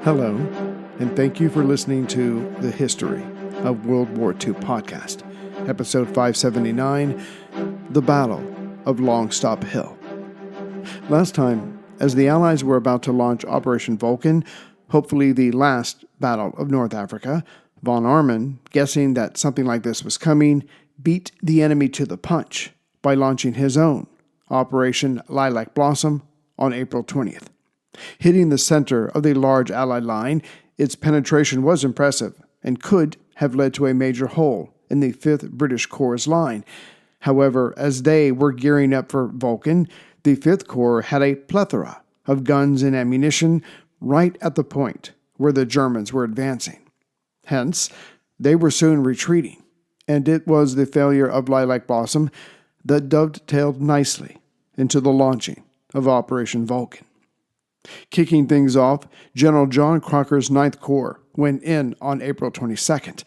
Hello, and thank you for listening to the History of World War II podcast, episode 579, The Battle of Longstop Hill. Last time, as the Allies were about to launch Operation Vulcan, hopefully the last battle of North Africa, von Arnim, guessing that something like this was coming, beat the enemy to the punch by launching his own Operation Lilac Blossom on April 20th. Hitting the center of the large Allied line, its penetration was impressive and could have led to a major hole in the 5th British Corps' line. However, as they were gearing up for Vulcan, the 5th Corps had a plethora of guns and ammunition right at the point where the Germans were advancing. Hence, they were soon retreating, and it was the failure of Lilac Blossom that dovetailed nicely into the launching of Operation Vulcan. Kicking things off, General John Crocker's 9th Corps went in on April 22nd.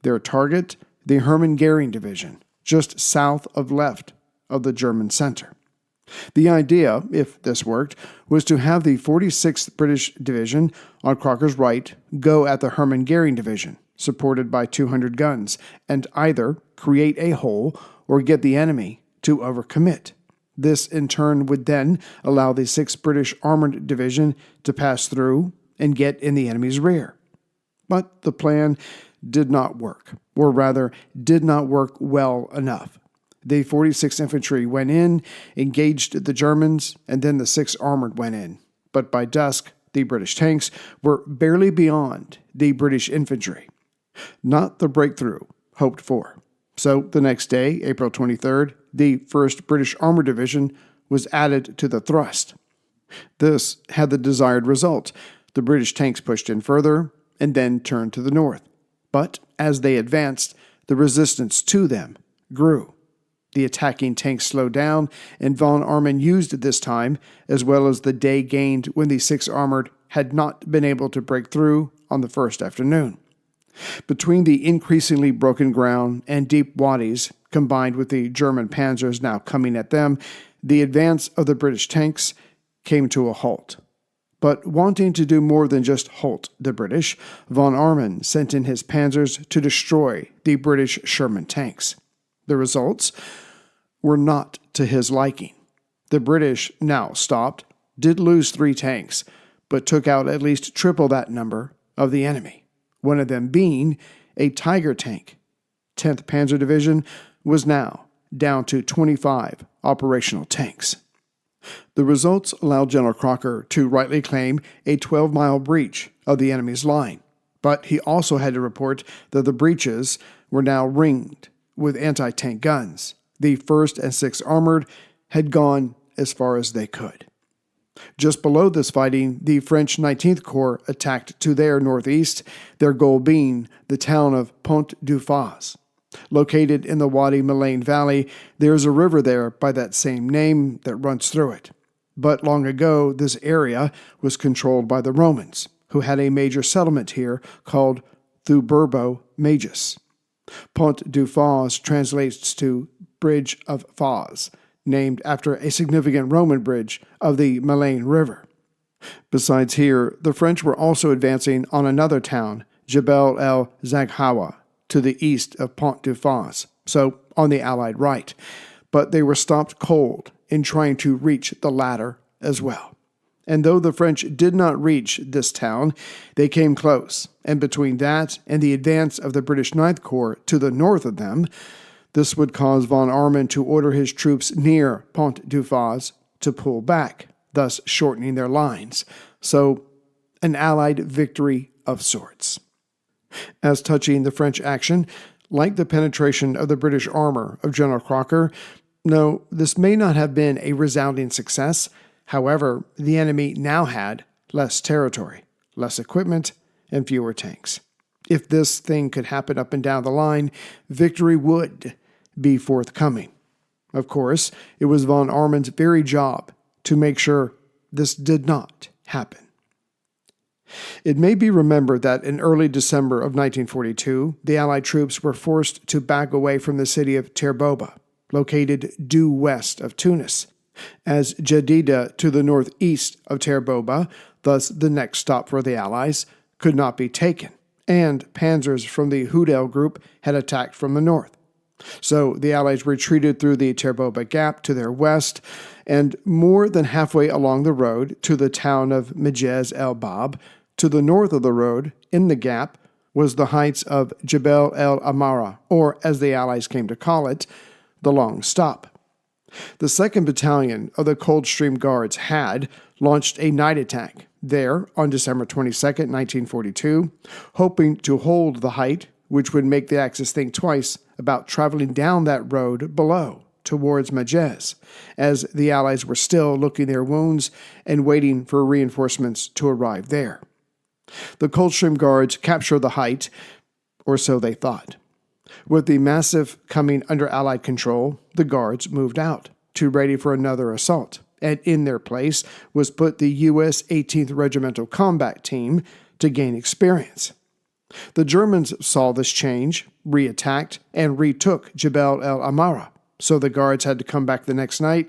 Their target, the Hermann Goering Division, just south of left of the German center. The idea, if this worked, was to have the 46th British Division on Crocker's right go at the Hermann Goering Division, supported by 200 guns, and either create a hole or get the enemy to overcommit. This, in turn, would then allow the 6th British Armored Division to pass through and get in the enemy's rear. But the plan did not work, or rather, did not work well enough. The 46th Infantry went in, engaged the Germans, and then the 6th Armored went in. But by dusk, the British tanks were barely beyond the British infantry. Not the breakthrough hoped for. So the next day, April 23rd, the 1st British Armored Division was added to the thrust. This had the desired result. The British tanks pushed in further and then turned to the north. But as they advanced, the resistance to them grew. The attacking tanks slowed down, and von Arnim used this time, as well as the day gained when the 6th Armored had not been able to break through on the first afternoon. Between the increasingly broken ground and deep wadis, combined with the German panzers now coming at them, the advance of the British tanks came to a halt. But wanting to do more than just halt the British, von Arnim sent in his panzers to destroy the British Sherman tanks. The results were not to his liking. The British now stopped, did lose 3 tanks, but took out at least triple that number of the enemy. One of them being a Tiger tank. 10th Panzer Division was now down to 25 operational tanks. The results allowed General Crocker to rightly claim a 12-mile breach of the enemy's line, but he also had to report that the breaches were now ringed with anti-tank guns. The 1st and 6th Armored had gone as far as they could. Just below this fighting, the French 19th Corps attacked to their northeast, their goal being the town of Pont-du-Faz. Located in the Wadi Malain Valley, there is a river there by that same name that runs through it. But long ago, this area was controlled by the Romans, who had a major settlement here called Thuburbo Magus. Pont-du-Faz translates to Bridge of Faz, named after a significant Roman bridge of the Malain River. Besides here, the French were also advancing on another town, Jebel el Zaghawa, to the east of Pont-du-Faz, so on the Allied right, but they were stopped cold in trying to reach the latter as well. And though the French did not reach this town, they came close, and between that and the advance of the British 9th Corps to the north of them, this would cause von Arnim to order his troops near Pont-du-Faz to pull back, thus shortening their lines. So, an Allied victory of sorts. As touching the French action, like the penetration of the British armor of General Crocker, no, this may not have been a resounding success. However, the enemy now had less territory, less equipment, and fewer tanks. If this thing could happen up and down the line, victory would be forthcoming. Of course, it was von Armin's very job to make sure this did not happen. It may be remembered that in early December of 1942, the Allied troops were forced to back away from the city of Terboba, located due west of Tunis. As Jadida to the northeast of Terboba, thus the next stop for the Allies, could not be taken, and panzers from the Hudel group had attacked from the north. So the Allies retreated through the Terboba Gap to their west, and more than halfway along the road to the town of Mejez el Bab. To the north of the road, in the gap, was the heights of Jebel el Amara, or as the Allies came to call it, the Long Stop. The 2nd Battalion of the Coldstream Guards had launched a night attack there on December 22, 1942, hoping to hold the height, which would make the Axis think twice about traveling down that road below towards Mejez, as the Allies were still looking their wounds and waiting for reinforcements to arrive there. The Coldstream Guards captured the height, or so they thought. With the massif coming under Allied control, the Guards moved out to ready for another assault, and in their place was put the U.S. 18th Regimental Combat Team to gain experience. The Germans saw this change, re-attacked, and retook Jebel el Amara, so the Guards had to come back the next night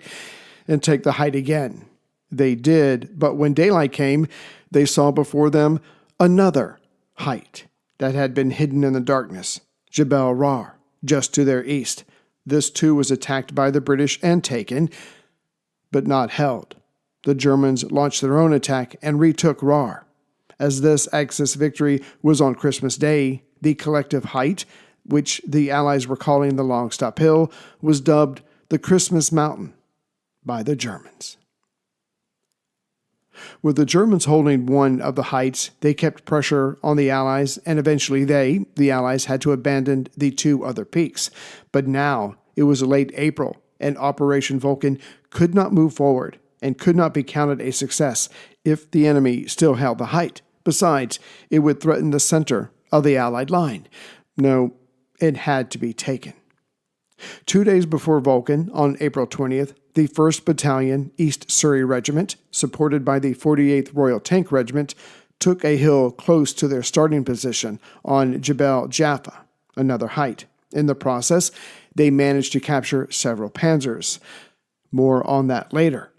and take the height again. They did, but when daylight came, they saw before them another height that had been hidden in the darkness, Jebel Rar, just to their east. This too was attacked by the British and taken, but not held. The Germans launched their own attack and retook Rar. As this Axis victory was on Christmas Day, the collective height, which the Allies were calling the Longstop Hill, was dubbed the Christmas Mountain by the Germans. With the Germans holding one of the heights, they kept pressure on the Allies, and eventually the Allies, had to abandon the 2 other peaks. But now it was late April, and Operation Vulcan could not move forward and could not be counted a success if the enemy still held the height. Besides, it would threaten the center of the Allied line. No, it had to be taken. 2 days before Vulcan, on April 20th, the 1st Battalion, East Surrey Regiment, supported by the 48th Royal Tank Regiment, took a hill close to their starting position on Jebel Jaffa, another height. In the process, they managed to capture several panzers. More on that later.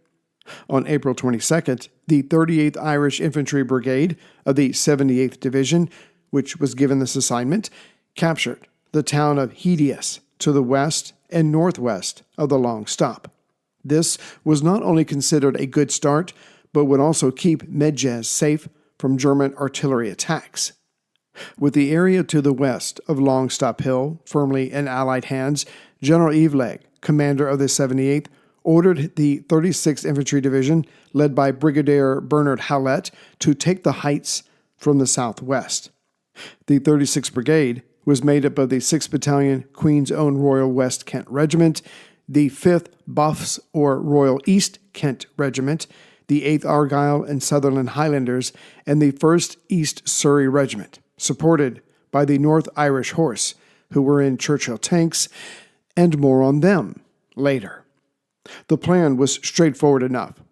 On April 22nd, the 38th Irish Infantry Brigade of the 78th Division, which was given this assignment, captured the town of Hideous to the west and northwest of the Long Stop. This was not only considered a good start, but would also keep Mejez safe from German artillery attacks. With the area to the west of Longstop Hill firmly in Allied hands, General Evelegg, commander of the 78th, ordered the 36th Infantry Division, led by Brigadier Bernard Howlett, to take the heights from the southwest. The 36th Brigade was made up of the 6th Battalion, Queen's Own Royal West Kent Regiment, the 5th Buffs or Royal East Kent Regiment, the 8th Argyll and Sutherland Highlanders, and the 1st East Surrey Regiment, supported by the North Irish Horse, who were in Churchill tanks, and more on them later. The plan was straightforward enough.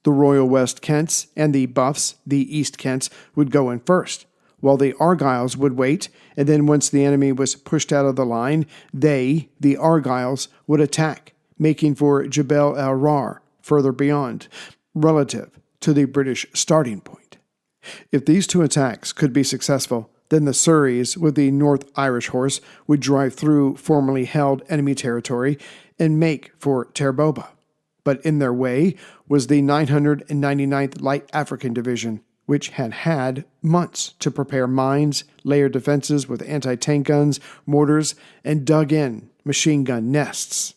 The Royal West Kents and the Buffs, the East Kents, would go in first, while the Argylls would wait, and then once the enemy was pushed out of the line, they, the Argylls, would attack, making for Jebel el Rar, further beyond, relative to the British starting point. If these 2 attacks could be successful, then the Surreys with the North Irish Horse would drive through formerly held enemy territory and make for Terboba. But in their way was the 999th Light African Division, which had had months to prepare mines, layer defenses with anti-tank guns, mortars, and dug-in machine gun nests.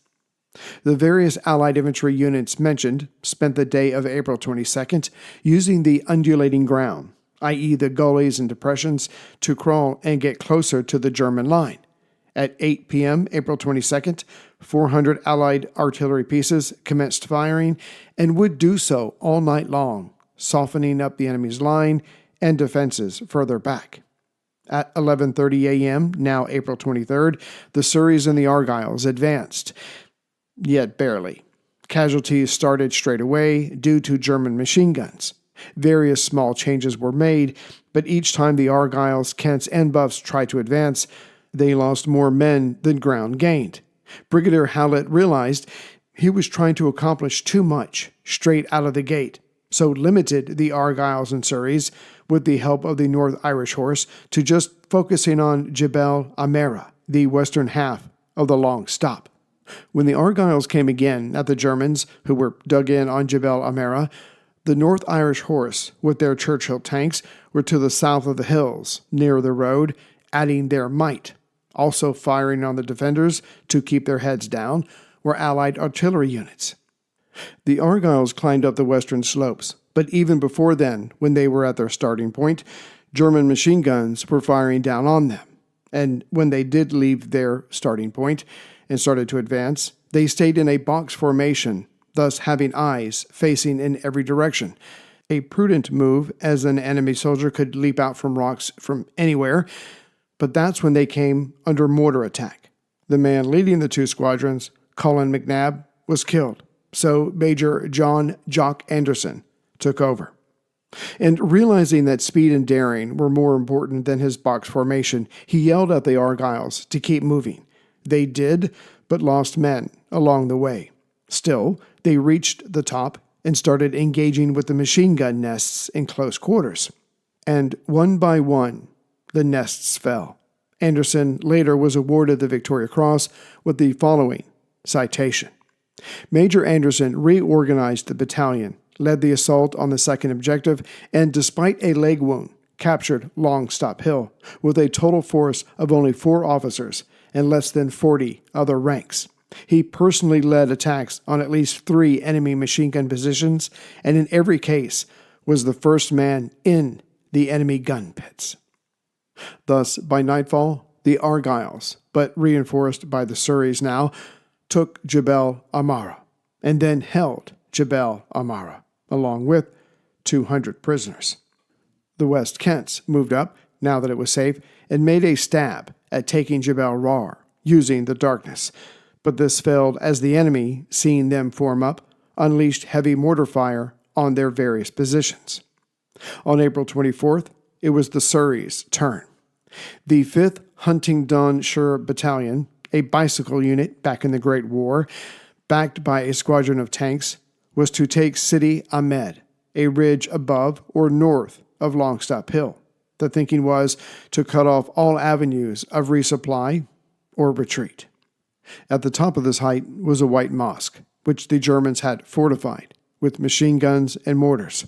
The various Allied infantry units mentioned spent the day of April 22nd using the undulating ground, i.e. the gullies and depressions, to crawl and get closer to the German line. At 8 p.m., April 22nd, 400 Allied artillery pieces commenced firing and would do so all night long, softening up the enemy's line and defenses further back. At 11:30 a.m., now April 23rd, the Surreys and the Argylls advanced, yet barely. Casualties started straight away due to German machine guns. Various small changes were made, but each time the Argylls, Kents, and Buffs tried to advance, they lost more men than ground gained. Brigadier Howlett realized He was trying to accomplish too much straight out of the gate, so limited the Argylls and Surreys, with the help of the North Irish Horse, to just focusing on Jebel Amara, the western half of the Long Stop. When the Argylls came again at the Germans, who were dug in on Jebel Amara, the North Irish Horse, with their Churchill tanks, were to the south of the hills, near the road, adding their might. Also firing on the defenders to keep their heads down were Allied artillery units. The Argylls climbed up the western slopes, but even before then, when they were at their starting point, German machine guns were firing down on them. And when they did leave their starting point and started to advance, they stayed in a box formation, thus having eyes facing in every direction. A prudent move, as an enemy soldier could leap out from rocks from anywhere, but that's when they came under mortar attack. The man leading the two squadrons, Colin McNabb, was killed, so Major John Jock Anderson took over. And realizing that speed and daring were more important than his box formation, he yelled at the Argylls to keep moving. They did, but lost men along the way. Still, they reached the top and started engaging with the machine gun nests in close quarters. And one by one, the nests fell. Anderson later was awarded the Victoria Cross with the following citation. Major Anderson reorganized the battalion, led the assault on the second objective, and despite a leg wound, captured Longstop Hill with a total force of only 4 officers and less than 40 other ranks. He personally led attacks on at least 3 enemy machine gun positions, and in every case was the first man in the enemy gun pits. Thus, by nightfall, the Argylls, but reinforced by the Surreys now, took Jebel Amara, and then held Jebel Amara, along with 200 prisoners. The West Kents moved up, now that it was safe, and made a stab at taking Jebel Rar, using the darkness. But this failed as the enemy, seeing them form up, unleashed heavy mortar fire on their various positions. On April 24th, it was the Surreys' turn. The 5th Huntingdonshire Battalion, a bicycle unit back in the Great War, backed by a squadron of tanks, was to take Sidi Ahmed, a ridge above or north of Longstop Hill. The thinking was to cut off all avenues of resupply or retreat. At the top of this height was a white mosque, which the Germans had fortified with machine guns and mortars.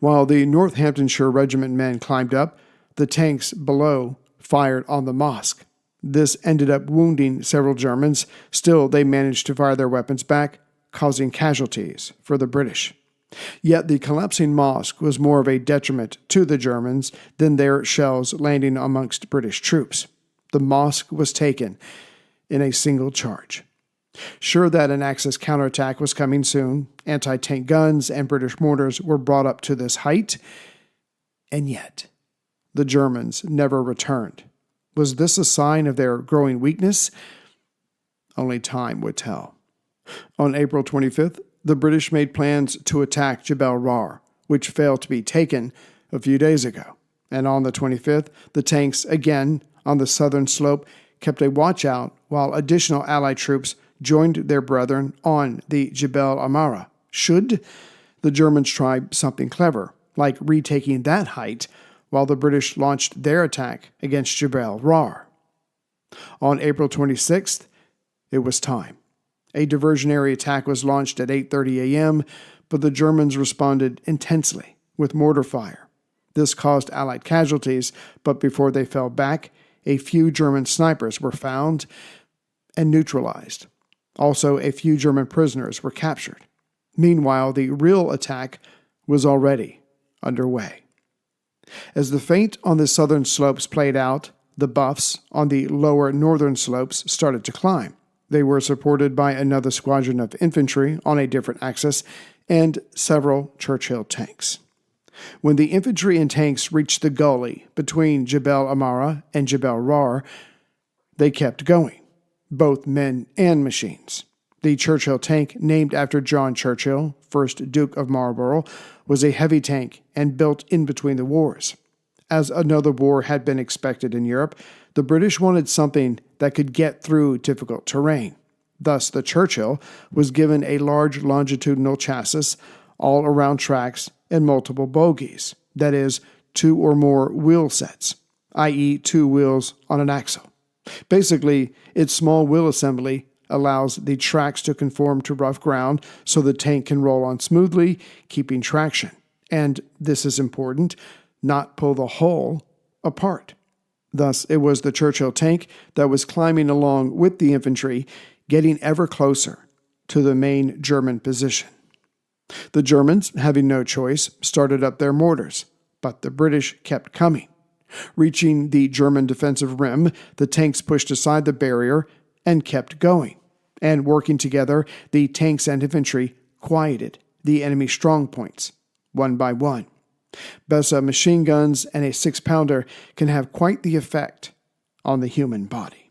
While the Northamptonshire Regiment men climbed up, the tanks below fired on the mosque. This ended up wounding several Germans. Still, they managed to fire their weapons back, causing casualties for the British. Yet the collapsing mosque was more of a detriment to the Germans than their shells landing amongst British troops. The mosque was taken in a single charge. Sure that an Axis counterattack was coming soon, anti-tank guns and British mortars were brought up to this height, and yet the Germans never returned. Was this a sign of their growing weakness? Only time would tell. On April 25th, the British made plans to attack Jebel Rar, which failed to be taken a few days ago. And on the 25th, the tanks, again on the southern slope, kept a watch-out while additional Allied troops joined their brethren on the Jebel Amara. Should the Germans try something clever, like retaking that height, while the British launched their attack against Jebel Rar? On April 26th, it was time. A diversionary attack was launched at 8:30 a.m., but the Germans responded intensely with mortar fire. This caused Allied casualties, but before they fell back, a few German snipers were found and neutralized. Also, a few German prisoners were captured. Meanwhile, the real attack was already underway. As the feint on the southern slopes played out, the Buffs on the lower northern slopes started to climb. They were supported by another squadron of infantry on a different axis and several Churchill tanks. When the infantry and tanks reached the gully between Jebel Amara and Jebel Rar, they kept going, both men and machines. The Churchill tank, named after John Churchill, 1st Duke of Marlborough, was a heavy tank and built in between the wars. As another war had been expected in Europe, the British wanted something that could get through difficult terrain. Thus, the Churchill was given a large longitudinal chassis, all-around tracks, and multiple bogies, that is, 2 or more wheel sets, i.e. 2 wheels on an axle. Basically, its small wheel assembly allows the tracks to conform to rough ground so the tank can roll on smoothly, keeping traction. And, this is important, not pull the hull apart. Thus, it was the Churchill tank that was climbing along with the infantry, getting ever closer to the main German position. The Germans, having no choice, started up their mortars, but the British kept coming. Reaching the German defensive rim, the tanks pushed aside the barrier and kept going. And working together, the tanks and infantry quieted the enemy strong points, one by one. Besa machine guns and a 6-pounder can have quite the effect on the human body.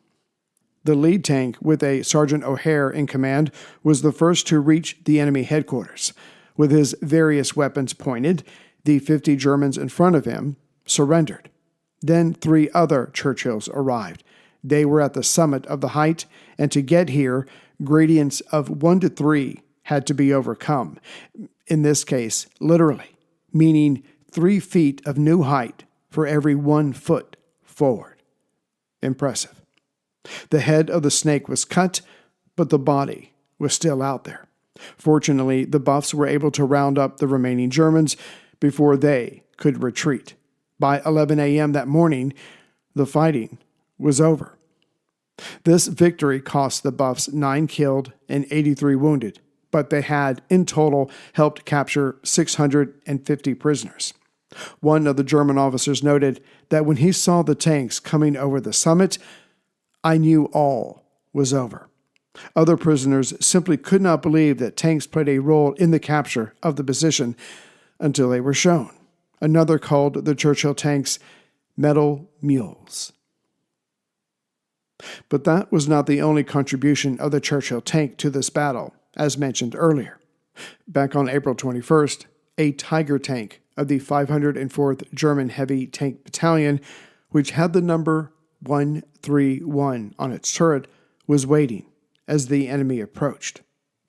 The lead tank, with a Sergeant O'Hare in command, was the first to reach the enemy headquarters. With his various weapons pointed, the 50 Germans in front of him surrendered. Then 3 other Churchills arrived. They were at the summit of the height, and to get here, gradients of 1 to 3 had to be overcome. In this case, literally, meaning 3 feet of new height for every 1 foot forward. Impressive. The head of the snake was cut, but the body was still out there. Fortunately, the Buffs were able to round up the remaining Germans before they could retreat. By 11 a.m. that morning, the fighting was over. This victory cost the Buffs 9 killed and 83 wounded, but they had, in total, helped capture 650 prisoners. One of the German officers noted that when he saw the tanks coming over the summit, "I knew all was over." Other prisoners simply could not believe that tanks played a role in the capture of the position until they were shown. Another called the Churchill tanks metal mules. But that was not the only contribution of the Churchill tank to this battle, as mentioned earlier. Back on April 21st, a Tiger tank of the 504th German Heavy Tank Battalion, which had the number 131 on its turret, was waiting as the enemy approached.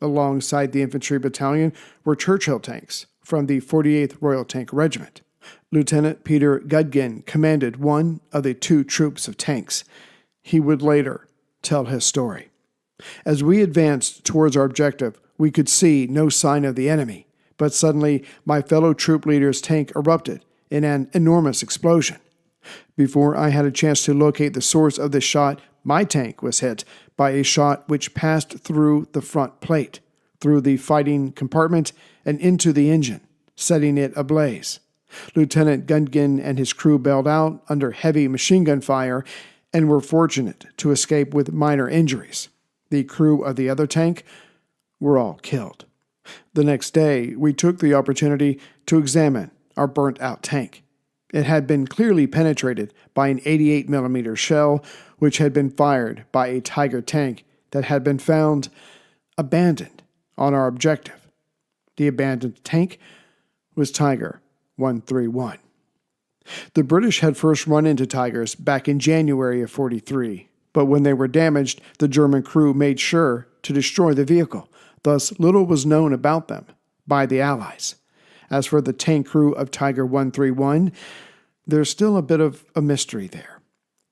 Alongside the infantry battalion were Churchill tanks from the 48th Royal Tank Regiment. Lieutenant Peter Gudgen commanded one of the 2 troops of tanks. He would later tell his story. As we advanced towards our objective, we could see no sign of the enemy, but suddenly my fellow troop leader's tank erupted in an enormous explosion. Before I had a chance to locate the source of this shot, my tank was hit by a shot which passed through the front plate, through the fighting compartment, and into the engine, setting it ablaze. Lieutenant Gudgen and his crew bailed out under heavy machine gun fire and were fortunate to escape with minor injuries. The crew of the other tank were all killed. The next day, we took the opportunity to examine our burnt-out tank. It had been clearly penetrated by an 88mm shell, which had been fired by a Tiger tank that had been found abandoned on our objective. The abandoned tank was Tiger 131. The British had first run into Tigers back in January of 43, but when they were damaged, the German crew made sure to destroy the vehicle. Thus, little was known about them by the Allies. As for the tank crew of Tiger 131, there's still a bit of a mystery there.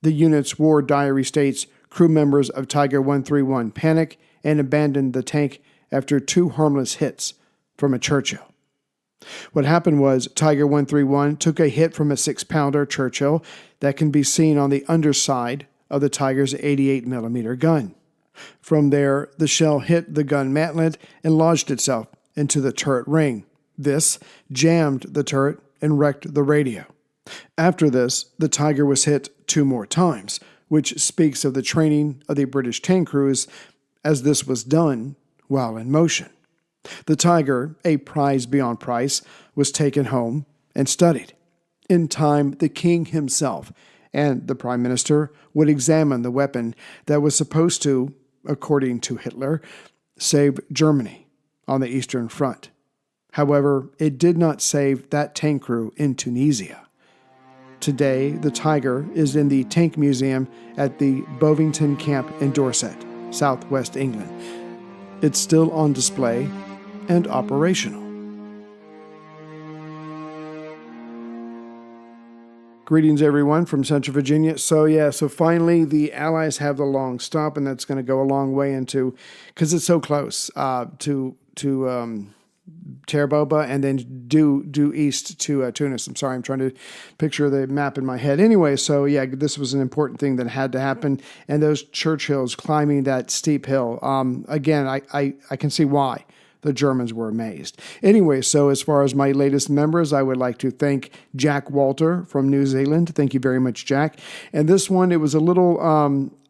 The unit's war diary states crew members of Tiger 131 panicked and abandoned the tank after 2 harmless hits from a Churchill. What happened was Tiger 131 took a hit from a 6-pounder Churchill that can be seen on the underside of the Tiger's 88mm gun. From there, the shell hit the gun mantlet and lodged itself into the turret ring. This jammed the turret and wrecked the radio. After this, the Tiger was hit 2 more times, which speaks of the training of the British tank crews, as this was done while in motion. The Tiger, a prize beyond price, was taken home and studied. In time, the king himself and the prime minister would examine the weapon that was supposed to, according to Hitler, save Germany on the Eastern Front. However, it did not save that tank crew in Tunisia. Today, the Tiger is in the Tank Museum at the Bovington Camp in Dorset. southwest England. It's still on display and operational. Greetings, everyone, from Central Virginia. So finally, the Allies have the Longstop, and that's going to go a long way into, because it's so close to Terboba, and then due east to Tunis. I'm sorry, I'm trying to picture the map in my head. Anyway, so yeah, this was an important thing that had to happen, and those Churchills climbing that steep hill. Again, I can see why the Germans were amazed. Anyway, so as far as my latest members, I would like to thank Jack Walter from New Zealand. Thank you very much, Jack. And this one, it was a little,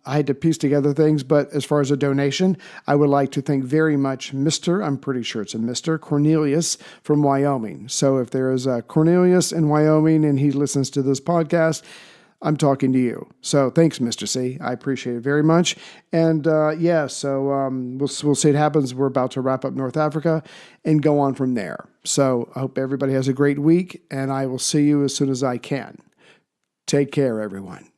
I had to piece together things, but as far as a donation, I would like to thank very much I'm pretty sure it's a Mr. Cornelius from Wyoming. So if there is a Cornelius in Wyoming and he listens to this podcast, I'm talking to you. So thanks, Mr. C. I appreciate it very much. And we'll see what happens. We're about to wrap up North Africa and go on from there. So I hope everybody has a great week, and I will see you as soon as I can. Take care, everyone.